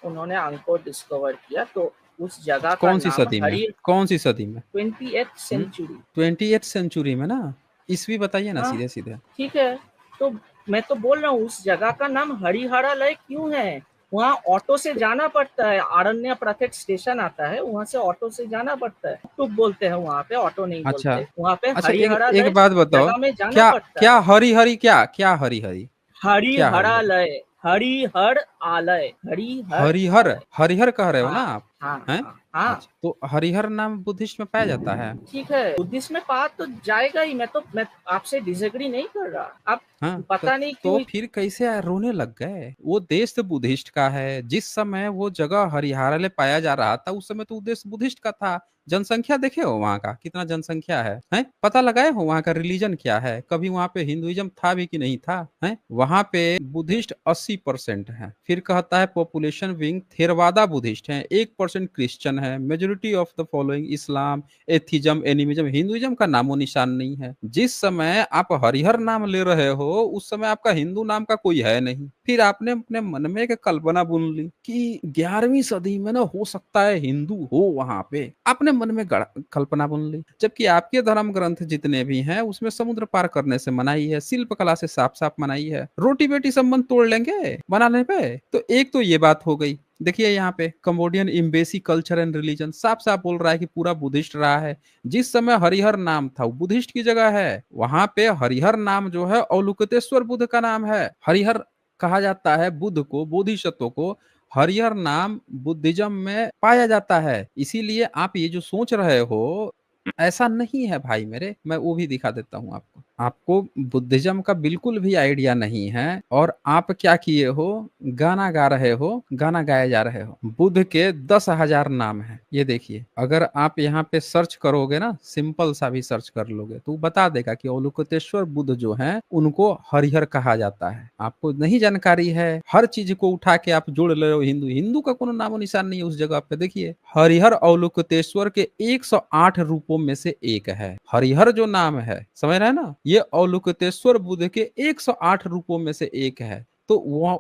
[SPEAKER 2] उन्होंने अंकोर डिस्कवर किया, तो उस जगह का
[SPEAKER 1] कौन सी
[SPEAKER 2] नाम
[SPEAKER 1] सदी में, कौन सी सदी में?
[SPEAKER 2] 20th century.
[SPEAKER 1] 20th सेंचुरी में ना, ईस्वी बताइए ना
[SPEAKER 2] हाँ
[SPEAKER 1] सीधे सीधे।
[SPEAKER 2] ठीक है, तो मैं तो बोल रहा हूँ उस जगह का नाम हरिहरालय क्यों है। वहाँ ऑटो से जाना पड़ता है, आरण्य प्रत्येक स्टेशन आता है, वहाँ से ऑटो से जाना पड़ता है। टुक बोलते हैं वहाँ पे, ऑटो नहीं
[SPEAKER 1] अच्छा
[SPEAKER 2] बोलते वहाँ पे।
[SPEAKER 1] अच्छा, एक
[SPEAKER 2] हरिहरालय
[SPEAKER 1] बात बताओ,
[SPEAKER 2] जगह में जाना
[SPEAKER 1] क्या
[SPEAKER 2] पड़ता
[SPEAKER 1] क्या
[SPEAKER 2] है।
[SPEAKER 1] हरी हरी, क्या क्या हरी हरी, क्या हरी हरी?
[SPEAKER 2] हरिहरालय, हरिहर आलय, हरिहर
[SPEAKER 1] हरिहर,
[SPEAKER 2] आलय।
[SPEAKER 1] हरिहर कह रहे हो ना
[SPEAKER 2] हाँ
[SPEAKER 1] आप?
[SPEAKER 2] हाँ
[SPEAKER 1] हैं?
[SPEAKER 2] हाँ हाँ।
[SPEAKER 1] अच्छा, तो हरिहर नाम बुद्धिस्ट में पाया जाता है?
[SPEAKER 2] ठीक है, बुद्धिस्ट में बात तो जाएगा ही। मैं आपसे डिसएग्री नहीं कर रहा। आप
[SPEAKER 1] हाँ,
[SPEAKER 2] पता नहीं
[SPEAKER 1] तो
[SPEAKER 2] क्यों
[SPEAKER 1] फिर कैसे रोने लग गए? वो देश तो बुद्धिस्ट का है, जिस समय वो जगह हरिहरालय पाया जा रहा था उस समय तो उद्देश्य बुद्धिस्ट का था। जनसंख्या देखे हो वहां का कितना जनसंख्या है, हैं? पता लगाए हो वहां का रिलीजन क्या है? कभी वहां पे हिंदुइज्म था भी कि नहीं था, हैं? वहां पे बुद्धिस्ट 80% है। फिर कहता है पॉपुलेशन विंग थेरवादा बुद्धिस्ट है, 1% क्रिश्चियन है, majority of the following Islam, atheism, animism, Hinduism का नामो निशान नहीं है। जिस समय आप हरिहर नाम ले रहे हो उस समय आपका हिंदू नाम का कोई है नहीं। फिर आपने अपने मन में एक कल्पना बुन ली कि 11वीं सदी में ना हो सकता है हिंदू हो वहां पे, आपने मन में कल्पना बुन ली। जबकि आपके धर्म ग्रंथ जितने भी हैं उसमें समुद्र पार करने से मनाही है, शिल्प कला से साफ साफ मनाही है, रोटी बेटी संबंध तोड़ लेंगे बनाने पे। तो एक तो ये बात हो गई। देखिए यहाँ पे Cambodian embassy culture and religion साफ साफ बोल रहा है कि पूरा बुद्धिस्ट रहा है। जिस समय हरिहर नाम था वो बुद्धिस्ट की जगह है। वहां पे हरिहर नाम जो है अवलोकितेश्वर बुद्ध का नाम है। हरिहर कहा जाता है बुद्ध को, बोधिसत्व को। हरिहर नाम बुद्धिज्म में पाया जाता है। इसीलिए आप ये जो सोच रहे हो ऐसा नहीं है भाई मेरे। मैं वो भी दिखा देता हूँ आपको। आपको बुद्धिज्म का बिल्कुल भी आइडिया नहीं है और आप क्या किए हो, गाना गा रहे हो, गाना गाए जा रहे हो। बुद्ध के 10,000 नाम है। ये देखिए, अगर आप यहाँ पे सर्च करोगे ना, सिंपल सा भी सर्च कर लोगे तो बता देगा कि अवलोकितेश्वर बुद्ध जो हैं उनको हरिहर कहा जाता है। आपको नहीं जानकारी है, हर चीज को उठा के आप जोड़ ले रहे हो। हिंदू, हिंदू का कोनो नामो निशान नहीं है उस जगह पे। देखिए, हरिहर अवलोकितेश्वर के 108 रूपों में से एक है। हरिहर जो नाम है, समझ रहे हैं ना, ये अवलोकितेश्वर बुद्ध के 108 रूपों में से एक है। तो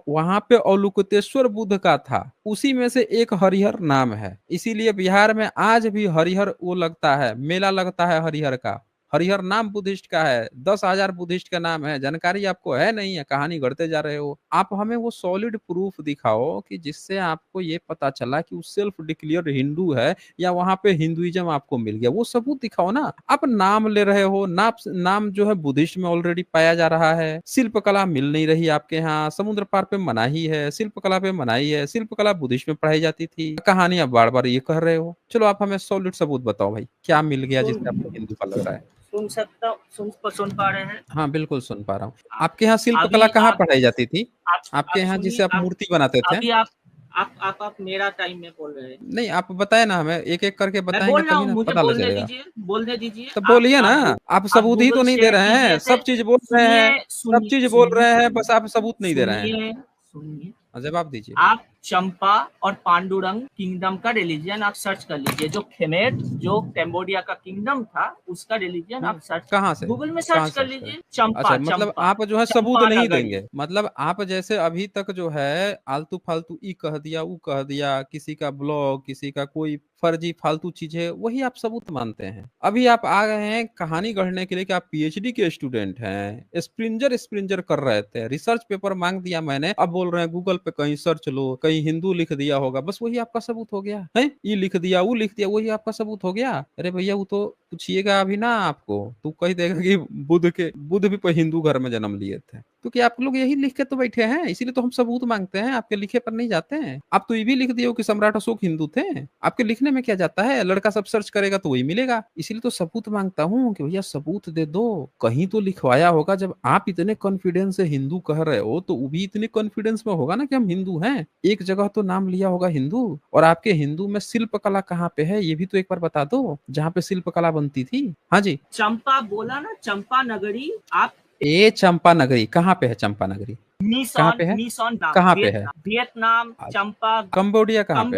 [SPEAKER 1] वहां पे अवलोकितेश्वर बुद्ध का था, उसी में से एक हरिहर नाम है। इसीलिए बिहार में आज भी हरिहर वो लगता है, मेला लगता है हरिहर का। हरिहर नाम बुद्धिस्ट का है, 10,000 बुद्धिस्ट का नाम है। जानकारी आपको है नहीं है, कहानी गढ़ते जा रहे हो। आप हमें वो सॉलिड प्रूफ दिखाओ कि जिससे आपको ये पता चला कि वो सेल्फ डिक्लेयर हिंदू है या वहां पे हिंदुइज्म आपको मिल गया। वो सबूत दिखाओ ना। आप नाम ले रहे हो, नाम जो है बुद्धिस्ट में ऑलरेडी पाया जा रहा है। शिल्प कला मिल नहीं रही आपके यहाँ। समुद्र पार पे मनाही है, शिल्प कला पे मनाही है। शिल्प कला बुद्धिस्ट में पढ़ाई जाती थी। कहानी आप बार बार ये कह रहे हो। चलो आप हमें सॉलिड सबूत बताओ भाई, क्या मिल गया जिससे आपको हिंदू का लग रहा है?
[SPEAKER 2] सुन पा रहे हैं।
[SPEAKER 1] हाँ बिल्कुल सुन पा रहा हूँ। आपके यहाँ शिल्प
[SPEAKER 2] अभी
[SPEAKER 1] कला कहाँ
[SPEAKER 2] आप
[SPEAKER 1] पढ़ाई जाती थी? आपके
[SPEAKER 2] आप
[SPEAKER 1] यहाँ
[SPEAKER 2] सुनिए।
[SPEAKER 1] जिसे आप
[SPEAKER 2] आप
[SPEAKER 1] मूर्ति बनाते थे?
[SPEAKER 2] अभी आप मेरा टाइम में बोल रहे हैं।
[SPEAKER 1] नहीं, आप बताए ना, हमें एक एक करके
[SPEAKER 2] मैं
[SPEAKER 1] बताएंगे
[SPEAKER 2] बोल रहा
[SPEAKER 1] तभी
[SPEAKER 2] हूँ,
[SPEAKER 1] ना
[SPEAKER 2] मुझे
[SPEAKER 1] पता लग
[SPEAKER 2] बोलने
[SPEAKER 1] चलेगा।
[SPEAKER 2] दीजिए, बोलने दीजिए।
[SPEAKER 1] तो बोलिए ना। आप
[SPEAKER 2] आप
[SPEAKER 1] सबूत ही
[SPEAKER 2] गूगल
[SPEAKER 1] तो नहीं दे
[SPEAKER 2] शेयर
[SPEAKER 1] रहे
[SPEAKER 2] कीजिए
[SPEAKER 1] हैं,
[SPEAKER 2] से।
[SPEAKER 1] सब चीज बोल रहे
[SPEAKER 2] सुनिए
[SPEAKER 1] हैं। सब
[SPEAKER 2] सुनिए
[SPEAKER 1] चीज बोल
[SPEAKER 2] सुनिए
[SPEAKER 1] रहे हैं, बस आप सबूत नहीं दे रहे हैं।
[SPEAKER 2] सुनिए सुनिए।
[SPEAKER 1] जवाब दीजिए।
[SPEAKER 2] आप चंपा और पांडुरंग किंगडम का रिलीजियन आप सर्च कर लीजिए। जो खेमेर, जो कैम्बोडिया का किंगडम था, उसका रिलीजियन आप सर्च
[SPEAKER 1] कहाँ से,
[SPEAKER 2] गूगल में
[SPEAKER 1] कहाँ
[SPEAKER 2] सर्च कर
[SPEAKER 1] सर्च करें?
[SPEAKER 2] लीजिए।
[SPEAKER 1] अच्छा,
[SPEAKER 2] चंपा
[SPEAKER 1] मतलब
[SPEAKER 2] चंपा
[SPEAKER 1] आप जो है सबूत
[SPEAKER 2] चंपा
[SPEAKER 1] नहीं
[SPEAKER 2] नगरी।
[SPEAKER 1] देंगे। मतलब आप जैसे अभी तक जो है आलतू फालतू ई कह दिया, ऊ कह दिया, किसी का ब्लॉग, किसी का कोई फर्जी फालतू चीजें, वही आप सबूत मानते हैं। अभी आप आ गए हैं कहानी गढ़ने के लिए कि आप पीएचडी के स्टूडेंट हैं। स्प्रिंजर स्प्रिंजर कर रहे थे, रिसर्च पेपर मांग दिया मैंने, अब बोल रहे हैं गूगल पे कहीं सर्च लो, कहीं हिंदू लिख दिया होगा, बस वही आपका सबूत हो गया है। ई लिख दिया, वो लिख दिया, वही आपका सबूत हो गया। अरे भैया, वो तो पूछिएगा अभी ना आपको, तू कह देगा कि बुद्ध भी कोई हिंदू घर में जन्म लिए थे। तो क्या आप लोग यही लिख के तो बैठे हैं? इसीलिए तो हम सबूत मांगते हैं, आपके लिखे पर नहीं जाते हैं। आप तो ये भी लिख दिए हो कि सम्राट अशोक हिंदू थे। आपके लिखने में क्या जाता है? लड़का सब सर्च करेगा तो वही मिलेगा। इसीलिए तो सबूत मांगता हूँ कि भैया सबूत दे दो। कहीं तो लिखवाया होगा। जब आप इतने कॉन्फिडेंस से हिंदू कह रहे हो तो वो भी इतने कॉन्फिडेंस में होगा ना कि हम हिंदू हैं। एक जगह तो नाम लिया होगा हिंदू। और आपके हिंदू में शिल्प कला कहाँ पे है ये भी तो एक बार बता दो, जहाँ पे शिल्प कला बनती थी। हाँ जी।
[SPEAKER 2] चंपा बोला ना, चंपा नगरी। आप
[SPEAKER 1] ए चंपा नगरी कहाँ पे है? चंपा नगरी कहाँ पे है?
[SPEAKER 2] मीसॉन
[SPEAKER 1] कहाँ पे है?
[SPEAKER 2] वियतनाम, चंपा।
[SPEAKER 1] कंबोडिया कहाँ पे है?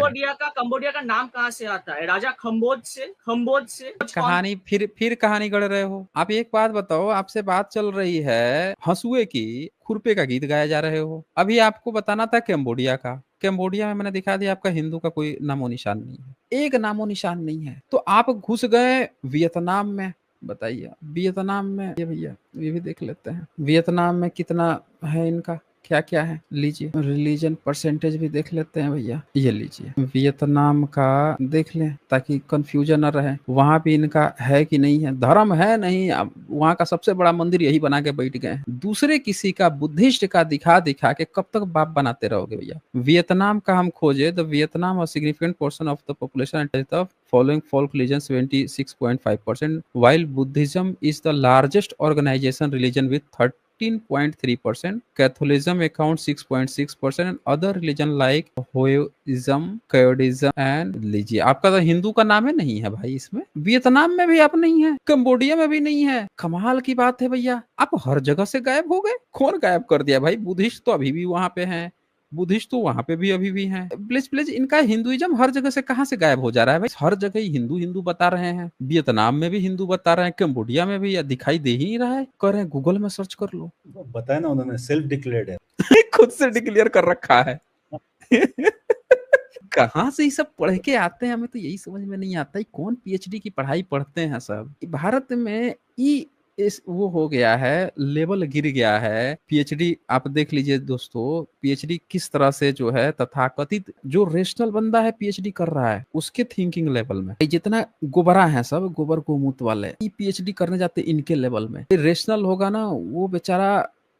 [SPEAKER 2] कंबोडिया का नाम कहाँ से आता है? राजा खम्बोज से।
[SPEAKER 1] कहानी फिर कहानी गढ़ रहे हो आप। एक बात बताओ, आपसे बात चल रही है हंसुए की, खुरपे का गीत गाया जा रहे हो। अभी आपको बताना था कंबोडिया का। कंबोडिया में मैंने दिखा दिया आपका हिंदू का कोई नामो निशान नहीं है, एक नामो निशान नहीं है। तो आप घुस गए वियतनाम में। बताइए वियतनाम में, ये भैया ये भी देख लेते हैं वियतनाम में कितना है इनका, क्या क्या है। लीजिए रिलीजन परसेंटेज भी देख लेते हैं भैया, ये लीजिए वियतनाम का देख लें ताकि कंफ्यूजन न रहे। वहां भी इनका है कि नहीं है, धर्म है नहीं। अब वहां का सबसे बड़ा मंदिर यही बना के बैठ गए हैं। दूसरे किसी का बुद्धिस्ट का दिखा दिखा के कब तक बाप बनाते रहोगे भैया। वियतनाम का हम खोजे तो वियतनाम और significant portion of the population the following folk religion 76.5%, while Buddhism is the largest organization religion with 13.3%, Catholicism accounts 6.6%, and other religion like Hoism, Caodism and लीजिए आपका तो हिंदू का नाम है नहीं है भाई इसमें। वियतनाम में भी आप नहीं है, कंबोडिया में भी नहीं है। कमाल की बात है भैया, आप हर जगह से गायब हो गए। कौन गायब कर दिया भाई? बुद्धिस्ट तो अभी भी वहां पे हैं, बुद्धिस्ट तो वहां पे भी अभी भी हैं। प्लीज प्लीज इनका हिंदुइज्म हर जगह से कहां से गायब हो जा रहा है भाई? हर जगह ही हिंदू हिंदू बता रहे हैं, वियतनाम में भी हिंदू बता रहे हैं, कंबोडिया में भी, या दिखाई दे ही नहीं रहा है। कर रहे हैं गूगल में सर्च कर लो।
[SPEAKER 3] बताया ना उन्होंने, सेल्फ डिक्लेयर्ड है।
[SPEAKER 1] खुद से डिक्लेयर कर रखा है। कहाँ से ये सब पढ़ के आते हैं, हमें तो यही समझ में नहीं आता है कौन पीएचडी की पढ़ाई पढ़ते हैं सब। भारत में इस वो हो गया है, लेवल गिर गया है। पीएचडी आप देख लीजिए दोस्तों, पीएचडी किस तरह से जो है तथाकथित जो रेशनल बंदा है पीएचडी कर रहा है उसके थिंकिंग लेवल में। जितना गोबरा है सब गोबर गोमूत वाले, पीएचडी करने जाते इनके लेवल में। रेशनल होगा ना वो बेचारा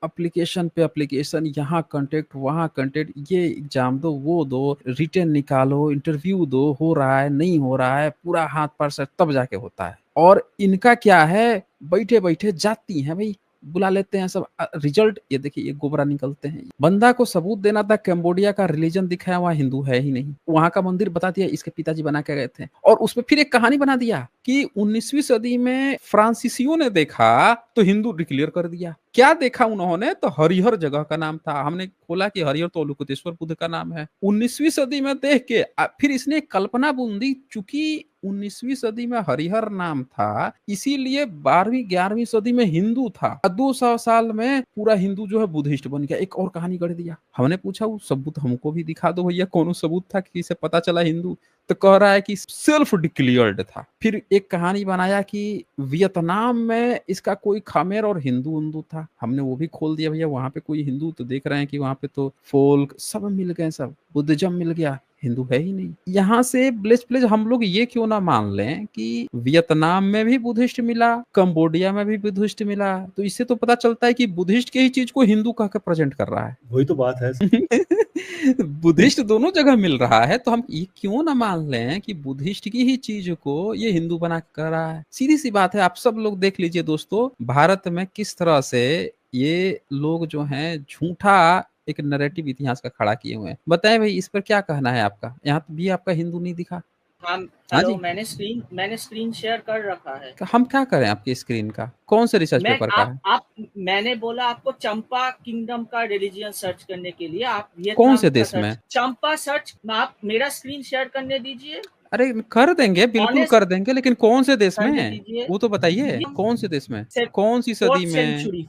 [SPEAKER 1] एप्लीकेशन पे एप्लीकेशन, यहाँ कंटेक्ट वहाँ कंटेक्ट, ये एग्जाम दो वो दो, रिटर्न निकालो, इंटरव्यू दो, हो रहा है नहीं हो रहा है, पूरा हाथ पर से तब जाके होता है। और इनका क्या है, बैठे बैठे जाती हैं भाई, बुला लेते हैं सब। रिजल्ट ये देखिए, ये गोबरा निकलते हैं। बंदा को सबूत देना था, कंबोडिया का रिलीजन दिखाया, वहां हिंदू है ही नहीं। वहां का मंदिर बता दिया इसके पिताजी बना के गए थे, और उसमें फिर एक कहानी बना दिया कि 19वीं सदी में फ्रांसीसियों ने देखा तो हिंदू डिक्लेयर कर दिया। क्या देखा उन्होंने? तो हरिहर जगह का नाम था। हमने खोला कि हरिहर तो लोकुतेश्वर बुद्ध का नाम है। 19वीं सदी में देख के फिर इसने कल्पना बुंदी, चूंकि 19वीं सदी में हरिहर नाम था इसीलिए 12वीं 11वीं सदी में हिंदू था। 200 साल में पूरा हिंदू जो है बुद्धिस्ट बन गया। एक और कहानी गढ़ दिया। हमने पूछा वो सबूत हमको भी दिखा दो भैया, कौन सबूत था कि इसे पता चला हिंदू? तो कह रहा है कि सेल्फ डिक्लेयर्ड था। फिर एक कहानी बनाया कि वियतनाम में इसका कोई खमेर और हिंदू था। हमने वो भी खोल दिया भैया, वहां पे कोई हिंदू तो देख रहे हैं कि वहां पे तो फोल्क सब मिल गए, सब बुद्धिज्म मिल गया, हिंदू है ही नहीं। यहाँ से प्लीज प्लीज हम लोग ये क्यों ना मान लें कि वियतनाम में भी बुद्धिस्ट मिला, कंबोडिया में भी बुद्धिस्ट मिला, तो इससे तो पता चलता है कि बुद्धिस्ट की ही चीज को हिंदू कह के प्रेजेंट कर रहा है।
[SPEAKER 3] वही तो बात है।
[SPEAKER 1] बुद्धिस्ट दोनों जगह मिल रहा है, तो हम ये क्यों ना मान लें कि बुद्धिस्ट की ही चीज को ये हिंदू बना के कर रहा है। सीधी सी बात है, आप सब लोग देख लीजिए दोस्तों, भारत में किस तरह से ये लोग जो हैं झूठा एक नैरेटिव इतिहास का खड़ा किए हुए हैं। बताएं भाई इस पर क्या कहना है आपका? यहाँ भी आपका हिंदू नहीं दिखा।
[SPEAKER 2] हाँ
[SPEAKER 1] जी,
[SPEAKER 2] हेलो, मैंने स्क्रीन शेयर कर रखा है।
[SPEAKER 1] हम क्या करें आपकी स्क्रीन का? कौन से रिसर्च
[SPEAKER 2] मैं
[SPEAKER 1] पेपर का है?
[SPEAKER 2] आप मैंने बोला आपको चंपा किंगडम का रिलीजियन सर्च करने के लिए, आप
[SPEAKER 1] कौन
[SPEAKER 2] वियतनाम
[SPEAKER 1] से
[SPEAKER 2] का
[SPEAKER 1] देश में?
[SPEAKER 2] सर्च, चंपा सर्च। आप मेरा स्क्रीन शेयर करने दीजिए।
[SPEAKER 1] अरे कर देंगे, बिल्कुल
[SPEAKER 2] ऑनेस्ट
[SPEAKER 1] कर देंगे, लेकिन कौन से देश
[SPEAKER 2] करने
[SPEAKER 1] में
[SPEAKER 2] दीजिए।
[SPEAKER 1] वो तो बताइए। कौन से देश में, कौन सी सदी
[SPEAKER 2] फोर्थ
[SPEAKER 1] में?
[SPEAKER 2] Century,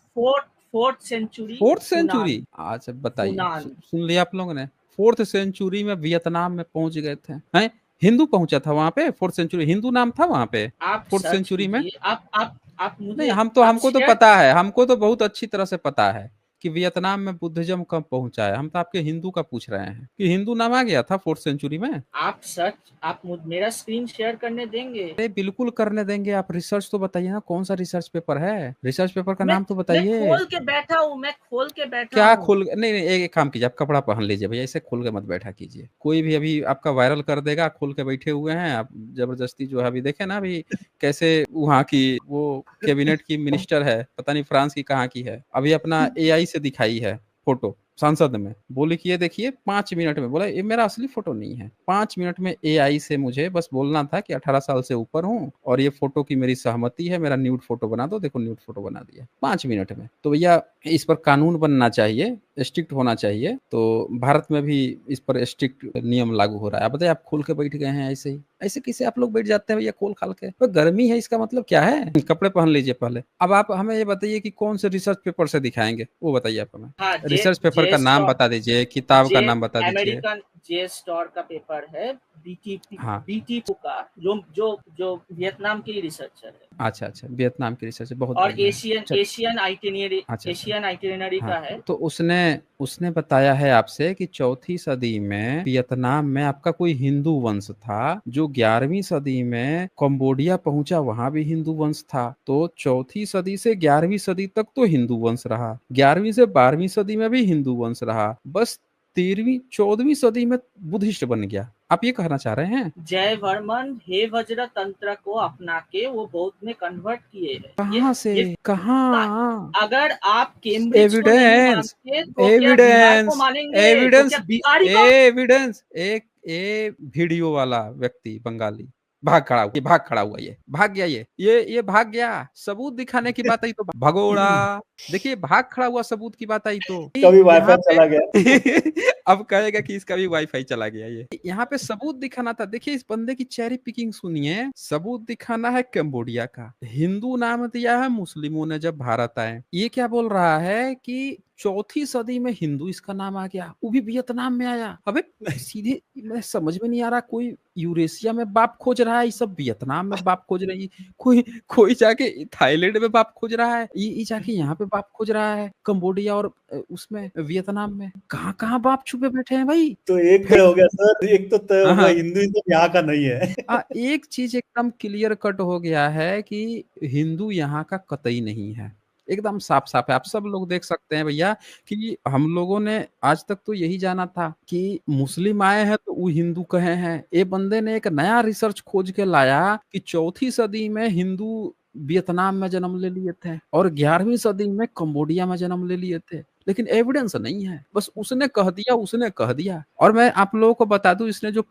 [SPEAKER 2] fourth century,
[SPEAKER 1] fourth
[SPEAKER 2] Funan.
[SPEAKER 1] Century? अच्छा बताइए,
[SPEAKER 2] फुनान।
[SPEAKER 1] सुन लिया आप लोगों ने? फोर्थ सेंचुरी में वियतनाम में पहुंच गए थे हैं? हिंदू पहुंचा था वहां पे? फोर्थ सेंचुरी हिंदू नाम था वहां पे
[SPEAKER 2] आप
[SPEAKER 1] फोर्थ
[SPEAKER 2] सर्च
[SPEAKER 1] सेंचुरी में?
[SPEAKER 2] कीजिए। आप
[SPEAKER 1] नहीं,
[SPEAKER 2] मुझे आप
[SPEAKER 1] हमको तो
[SPEAKER 2] शेयर।
[SPEAKER 1] पता है, हमको तो बहुत अच्छी तरह से पता है कि वियतनाम में बुद्धिज्म कब पहुंचा है। हम तो आपके हिंदू का पूछ रहे हैं कि हिंदू नाम आ गया था फोर्थ सेंचुरी में।
[SPEAKER 2] आप मेरा स्क्रीन शेयर करने देंगे?
[SPEAKER 1] अरे बिल्कुल करने देंगे। आप रिसर्च तो बताइए ना, कौन सा रिसर्च पेपर है? रिसर्च पेपर का
[SPEAKER 2] मैं
[SPEAKER 1] नाम तो
[SPEAKER 2] मैं
[SPEAKER 1] बताइए।
[SPEAKER 2] खोल के बैठा हूँ, मैं खोल के बैठा
[SPEAKER 1] क्या
[SPEAKER 2] हूँ।
[SPEAKER 1] खोल? नहीं नहीं, एक काम कीजिए, आप कपड़ा पहन लीजिए भैया, इसे खोल के मत बैठा कीजिए। कोई भी अभी आपका वायरल कर देगा, खोल के बैठे हुए हैं आप जबरदस्ती जो है। अभी देखे ना अभी कैसे वहाँ की वो कैबिनेट की मिनिस्टर है, पता नहीं फ्रांस की कहाँ की है, अभी अपना एआई से दिखाई है फोटो संसद में, बोले कि ये देखिए 5 मिनट में, बोला ये मेरा असली फोटो नहीं है, 5 मिनट में एआई से मुझे बस बोलना था कि 18 साल से ऊपर हूँ और ये फोटो की मेरी सहमति है, मेरा न्यूड फोटो बना दो, देखो न्यूड फोटो बना दिया 5 मिनट में। तो भैया इस पर कानून बनना चाहिए, स्ट्रिक्ट होना चाहिए। तो भारत में भी इस पर स्ट्रिक्ट नियम लागू हो रहा है। आप बताइए, आप खोल के बैठ गए हैं ऐसे ही, ऐसे कैसे आप लोग बैठ जाते हैं भैया खोल खाल के? तो गर्मी है, इसका मतलब क्या है? कपड़े पहन लीजिए पहले। अब आप हमें ये बताइए कि कौन से रिसर्च पेपर से दिखाएंगे, वो बताइए आप हमें।
[SPEAKER 2] हाँ,
[SPEAKER 1] रिसर्च पेपर का
[SPEAKER 2] जे
[SPEAKER 1] नाम
[SPEAKER 2] स्टॉर,
[SPEAKER 1] बता दीजिए, किताब का
[SPEAKER 2] जे
[SPEAKER 1] नाम बता दीजिए।
[SPEAKER 2] अमेरिकन जे स्टॉर का पेपर है, बीटीपी
[SPEAKER 1] हाँ,
[SPEAKER 2] बीटी का, जो जो जो वियतनाम की रिसर्चर है,
[SPEAKER 1] अच्छा अच्छा, वियतनाम की रिसर्च बहुत
[SPEAKER 2] और
[SPEAKER 1] बढ़िया है।
[SPEAKER 2] एशियन
[SPEAKER 1] चल,
[SPEAKER 2] एशियन आइटिनरी
[SPEAKER 1] अच्छा अच्छा,
[SPEAKER 2] एशियन आइटिनरी
[SPEAKER 1] हाँ,
[SPEAKER 2] का है।
[SPEAKER 1] तो उसने उसने बताया है आपसे कि 4वीं सदी में वियतनाम में आपका कोई हिंदू वंश था, जो 11वीं सदी में कंबोडिया पहुंचा, वहां भी हिंदू वंश था। तो 4वीं सदी से 11वीं सदी तक तो हिंदू वंश रहा, 11वीं से 12वीं सदी में भी हिंदू वंश रहा, बस 13वीं 14वीं सदी में बुद्धिस्ट बन गया। आप ये कहना चाह रहे हैं?
[SPEAKER 2] जयवर्मन हे वज्र तंत्र को अपना के वो बौद्ध में कन्वर्ट किए हैं।
[SPEAKER 1] कहाँ से,
[SPEAKER 2] ये
[SPEAKER 1] कहाँ?
[SPEAKER 2] अगर आप केम्ब्रिज को नहीं
[SPEAKER 1] एविडेंस,
[SPEAKER 2] मानते तो क्या बिहार को
[SPEAKER 1] एविडेंस,
[SPEAKER 2] मानेंगे? तो
[SPEAKER 1] एविडेंस,
[SPEAKER 2] क्या बिहारी को?
[SPEAKER 1] एविडेंस। एक ए वीडियो वाला व्यक्ति बंगाली भाग खड़ा हुआ, ये भाग खड़ा हुआ, ये भाग गया, ये भाग गया। सबूत दिखाने की बात आई तो भगोड़ा, देखिए भाग खड़ा हुआ, सबूत की बात आई तो
[SPEAKER 3] कभी
[SPEAKER 1] यहाँ
[SPEAKER 3] वाईफाई
[SPEAKER 1] पे
[SPEAKER 3] चला गया।
[SPEAKER 1] अब कहेगा कि इसका भी वाईफाई चला गया। ये यहाँ पे सबूत दिखाना था। देखिए इस बंदे की चेरी पिकिंग सुनिए। सबूत दिखाना है कंबोडिया का, हिंदू नाम दिया है मुस्लिमों ने जब भारत आए। ये क्या बोल रहा है कि 4वीं सदी में हिंदू इसका नाम आ गया, वो भी वियतनाम में आया। अबे सीधे मैं समझ में नहीं आ रहा, कोई यूरेशिया में बाप खोज रहा है, ये सब वियतनाम में बाप खोज रही, कोई कोई जाके थाईलैंड में बाप खोज रहा है, ये जाके यहाँ पे बाप खोज रहा है, कंबोडिया और उसमें वियतनाम में। कहाँ कहाँ बाप छुपे बैठे हैं भाई।
[SPEAKER 3] तो एक तय हो गया सर, एक तो तय हो गया,
[SPEAKER 1] हाँ,
[SPEAKER 3] हिंदुइज्म यहाँ का नहीं है।
[SPEAKER 1] एक चीज एकदम क्लियर कट हो गया है कि हिंदू यहाँ का कतई नहीं है, एकदम साफ साफ है। आप सब लोग देख सकते हैं भैया कि हम लोगों ने आज तक तो यही जाना था कि मुस्लिम आए हैं तो वो हिंदू कहे हैं। ये बंदे ने एक नया रिसर्च खोज के लाया कि 4वीं सदी में हिंदू वियतनाम में जन्म ले लिए थे और 11वीं सदी में कंबोडिया में जन्म ले लिए थे, लेकिन एविडेंस नहीं है, बस उसने कह दिया, उसने कह दिया। और मैं आप लोगों को बता दूं, इसने जो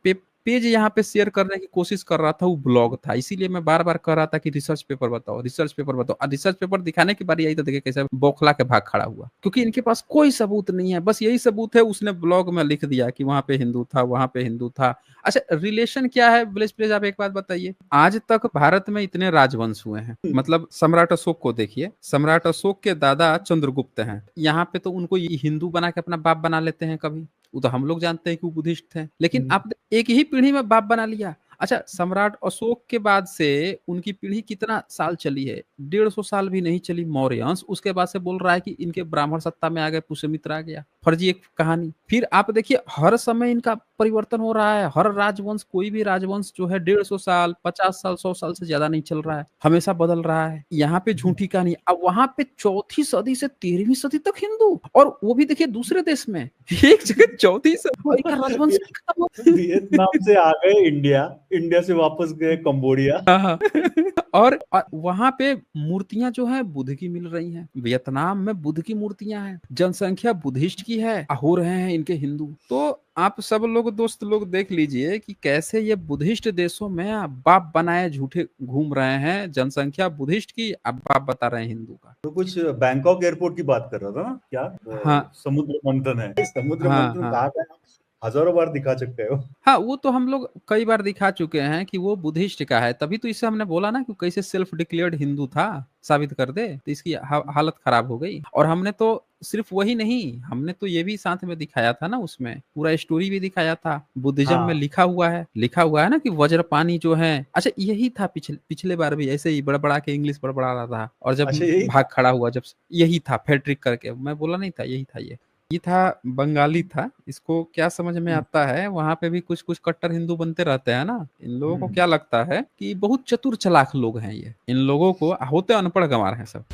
[SPEAKER 1] पेज यहाँ पे शेयर करने की कोशिश कर रहा था वो ब्लॉग था, इसीलिए मैं बार बार कह रहा था कि रिसर्च पेपर बताओ, रिसर्च पेपर बताओ। और रिसर्च पेपर दिखाने की बारी आई तो देखिए कैसे बौखला के भाग खड़ा हुआ, क्योंकि इनके पास कोई सबूत नहीं है। बस यही सबूत है, उसने ब्लॉग में लिख दिया कि वहां पे हिंदू था, वहां पे हिंदू था। अच्छा रिलेशन क्या है ब्लेस, प्लीज आप एक बात बताइए। आज तक भारत में इतने राजवंश हुए हैं, मतलब सम्राट अशोक को देखिए, सम्राट अशोक के दादा चंद्रगुप्त हैं, यहाँ पे तो उनको हिंदू बना के अपना बाप बना लेते हैं कभी। वो तो हम लोग जानते हैं कि वो बुद्धिस्ट थे, लेकिन आप एक ही पीढ़ी में बाप बना लिया। अच्छा सम्राट अशोक के बाद से उनकी पीढ़ी कितना साल चली है? 150 साल भी नहीं चली मौर्यवंश। उसके बाद से बोल रहा है कि इनके ब्राह्मण सत्ता में आ गए, पुष्यमित्र आ गया, फर्जी एक कहानी। फिर आप देखिए हर समय इनका परिवर्तन हो रहा है। हर राजवंश, कोई भी राजवंश जो है 150 साल, 50 साल, 100 साल से ज्यादा नहीं चल रहा है, हमेशा बदल रहा है। यहाँ पे झूठी कहानी। अब वहां पे 4वीं सदी से 13वीं सदी तक हिंदू, और वो भी देखिए दूसरे देश में। एक जगह 4वीं सदी का राजवंश खत्म हो।
[SPEAKER 3] वियतनाम से आ गए इंडिया, इंडिया से वापस गए कंबोडिया।
[SPEAKER 1] हाँ। और वहां पे मूर्तियां जो है बुद्ध की मिल रही हैं, वियतनाम में बुद्ध की मूर्तियां हैं, जनसंख्या बुद्धिस्ट की है, हो रहे हैं इनके हिंदू। तो आप सब लोग दोस्त लोग देख लीजिए कि कैसे ये बुद्धिस्ट देशों में बाप बनाए झूठे घूम रहे हैं, जनसंख्या बुद्धिस्ट की, अब बाप बता रहे हैं हिंदू का।
[SPEAKER 3] तो कुछ बैंकॉक एयरपोर्ट की बात कर रहा था ना क्या?
[SPEAKER 1] हाँ
[SPEAKER 3] समुद्र मंथन है, समुद्र
[SPEAKER 1] हाँ
[SPEAKER 3] मंथन
[SPEAKER 1] हाँ
[SPEAKER 3] कहाँ का है? हजारों बार दिखा चुके हो।
[SPEAKER 1] हाँ, वो तो हम लोग कई बार दिखा चुके हैं कि वो बुद्धिस्ट का है, तभी तो इसे हमने बोला ना कि कैसे सेल्फ डिक्लेयर्ड हिंदू था, साबित कर दे, तो इसकी हालत खराब हो गई। और हमने तो सिर्फ वही नहीं, हमने तो ये भी साथ में दिखाया था ना, उसमें पूरा स्टोरी भी दिखाया था। बुद्धिज्म में
[SPEAKER 3] हाँ,
[SPEAKER 1] लिखा हुआ है ना कि वज्रपानी जो है, अच्छा यही था पिछले बार भी ऐसे ही बड़बड़ा के इंग्लिश बड़बड़ा रहा था, और जब
[SPEAKER 3] अच्छा यही
[SPEAKER 1] भाग खड़ा हुआ, जब यही था फेड्रिक करके, मैं बोला नहीं था यही था। ये था, बंगाली था। इसको क्या समझ में आता है, वहां पे भी कुछ कुछ कट्टर हिंदू बनते रहते हैं ना। इन लोगों को क्या लगता है कि बहुत चतुर चालाक लोग हैं ये, इन लोगों को होते अनपढ़ गंवार हैं सब।